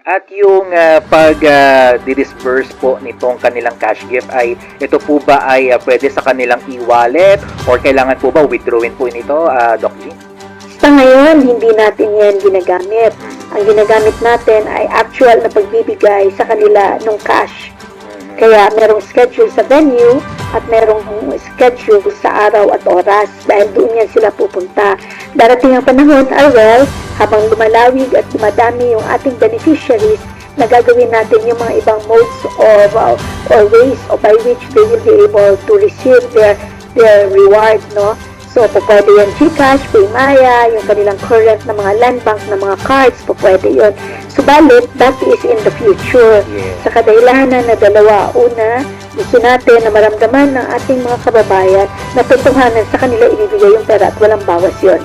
At yung pag-disburse po nitong kanilang cash gift ay ito po ba ay pwede sa kanilang e-wallet or kailangan po ba withdrawin po nito, Doc G? Sa ngayon, hindi natin yan ginagamit. Ang ginagamit natin ay actual na pagbibigay sa kanila ng cash. Kaya merong schedule sa venue at merong schedule sa araw at oras dahil doon yan sila pupunta. Darating ang panahon, well, habang lumalawig at dumadami yung ating beneficiaries, na gagawin natin yung mga ibang modes of or ways by which they will be able to receive their reward, no? So, pwede yan GCash, Paymaya, yung kanilang current na mga land bank na mga cards, pwede yun. Subalit, that is in the future. Sa kadahilanan na dalawa. Una, gusto natin na maramdaman ng ating mga kababayan na totohanan sa kanila ibibigay yung pera at walang bawas yun.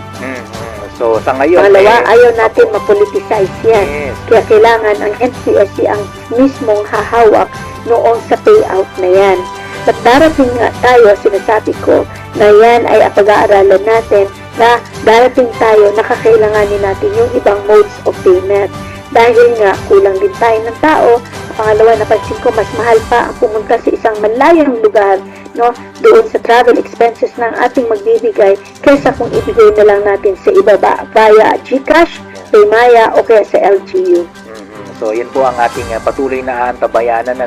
So, sa ngayon... Pangalawa, ayaw natin mapoliticize yan. Kaya kailangan ang NCSC ang mismong hahawak noong sa payout na yan. At darating nga tayo, sinasabi ko, na yan ay pag-aaralan natin na darating tayo, nakakailanganin natin yung ibang modes of payment. Dahil nga, kulang din tayo ng tao. Pangalawa, napansin ko, mas mahal pa ang pumunta sa isang malayang lugar, no, doon sa travel expenses ng ating magbibigay kaysa kung ibigay na lang natin sa ibaba via GCash, Paymaya o kaya sa LGU. So, yan po ang ating patuloy na antabayanan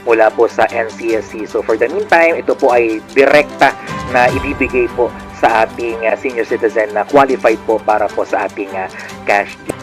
mula po sa NCSC. So, for the meantime, ito po ay direkta na ibibigay po sa ating senior citizen na qualified po para po sa ating cash gift.